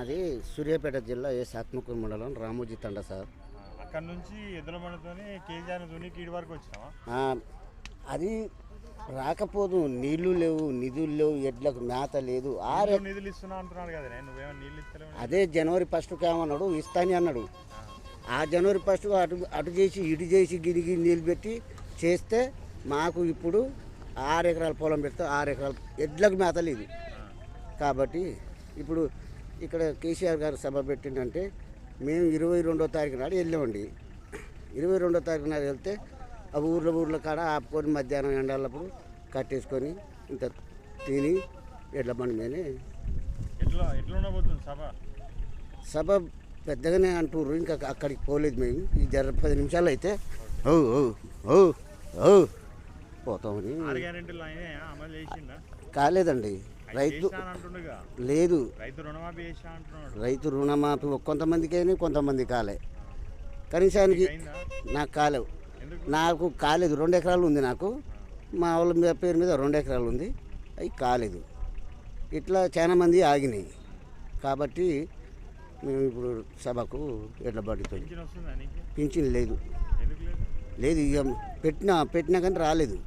మాది సూర్యాపేట జిల్లా ఆత్మకూరు మండలం రామోజీ తండ సార్. అక్కడ నుంచి ఎద్దుల బండితోని కేజీఆర్ దునికి ఈడి వరకు వచ్చినావా? అది రాకపోదు, నీళ్లు లేవు, నిధులు లేవు, ఎడ్లకు మేత లేదు. నిధులు ఇస్తున్నా అంటున్నాడు కదా, నువ్వేమో నీళ్ళు ఇస్తలేవు. అదే జనవరి 1కి ఏమన్నాడు, ఇస్తాని అన్నాడు. ఆ జనవరి 1 అటు చేసి ఇటు చేసి గిరిగి నీళ్ళు పెట్టి చేస్తే మాకు ఇప్పుడు 6 ఎకరాల పొలం పెడితే 6 ఎకరాల ఎడ్లకు మేత లేదు. కాబట్టి ఇప్పుడు ఇక్కడ కేసీఆర్ గారు సభ పెట్టిందంటే మేము 22వ తారీఖు నాడు వెళ్ళామండి. 22వ తారీఖు నాడు వెళ్తే ఆ ఊర్ల కాడ ఆపుకొని మధ్యాహ్నం ఎండాలప్పుడు కట్టేసుకొని ఇంత తిని ఎడ్ల బండి మీద సభ పెద్దగానే అంటుర్రు. ఇంకా అక్కడికి పోలేదు మేము. ఈ 10 నిమిషాలు అయితే పోతామని. కాలేదండి. రైతు లేదు, రైతు రుణమాఫీ కొంతమందికి అయినా కొంతమంది కాలే. కనీసానికి నాకు కాలేవు. నాకు కాలేదు. 2 ఎకరాలు ఉంది నాకు. మా వాళ్ళ మీద పేరు మీద 2 ఎకరాలు ఉంది, అవి కాలేదు. ఇట్లా చాలా మంది ఆగినాయి. కాబట్టి మేము ఇప్పుడు సభకు ఎడ్ల బండితో పింఛన్ లేదు. లేదు, ఇక పెట్టినా కానీ రాలేదు.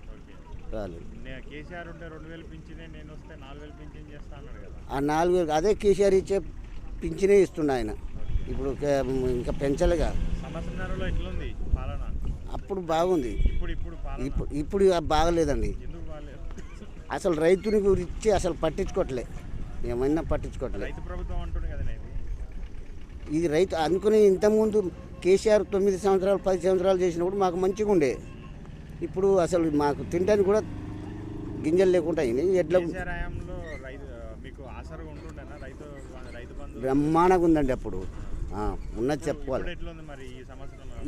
కేసీఆర్ ఉంటే 2000 పింఛనే, నేను వస్తే 4000 పింఛన్ చేస్తా అన్నాడు కదా. ఆ 4000 అదే కేసీఆర్ ఇచ్చే పింఛనే ఇస్తుండే ఆయన. ఇప్పుడు ఇంకా పెంచలేగా. సంవత్సరంలో ఎట్లుంది పాలన? అప్పుడు బాగుంది, ఇప్పుడు బాగలేదండి. ఎందుకు బాగలేదు? అసలు రైతుని గురించి అసలు పట్టించుకోవట్లే, ఏమైనా పట్టించుకోవట్లే. రైతు ప్రభుత్వం అంటుంది కదా ఇది. రైతు అనుకుని ఇంతకుముందు కేసీఆర్ 9 సంవత్సరాలు 10 సంవత్సరాలు చేసినప్పుడు మాకు మంచిగా ఉండే. ఇప్పుడు అసలు మాకు తినడానికి కూడా గింజలు లేకుండా బ్రహ్మాండంగా ఉందండి. అప్పుడు ఉన్నది చెప్పుకోవాలి.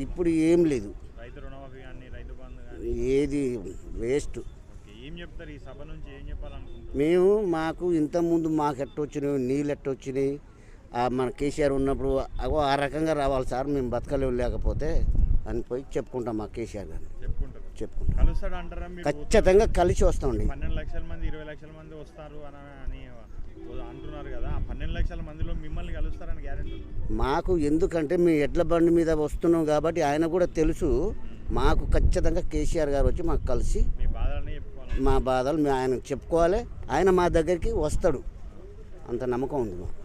ఇప్పుడు ఏం లేదు, ఏది వేస్ట్. మేము మాకు ఇంతకుముందు మాకు ఎట్టొచ్చినాయి, నీళ్ళు ఎట్టొచ్చినాయి, మన కేసీఆర్ ఉన్నప్పుడు ఆ రకంగా రావాలి సార్, మేము బతకలేవు లేకపోతే అని పోయి చెప్పుకుంటాం. మా కేసీఆర్ గారిని చెప్పుకుంటాం. ఖచ్చితంగా కలిసి వస్తామండి. 12 లక్షల మంది 20 లక్షల మంది వస్తారు అని అంటున్నారు కదా. 12 లక్షల మందిలో మిమ్మల్ని కలుస్తారని గ్యారెంటీ మాకు. ఎందుకంటే మేము ఎడ్ల బండి మీద వస్తున్నాం కాబట్టి ఆయన కూడా తెలుసు. మాకు ఖచ్చితంగా కేసీఆర్ గారు వచ్చి మాకు కలిసి మా బాధలు మేము ఆయన చెప్పుకోవాలి. ఆయన మా దగ్గరికి వస్తాడు, అంత నమ్మకం ఉంది మాకు.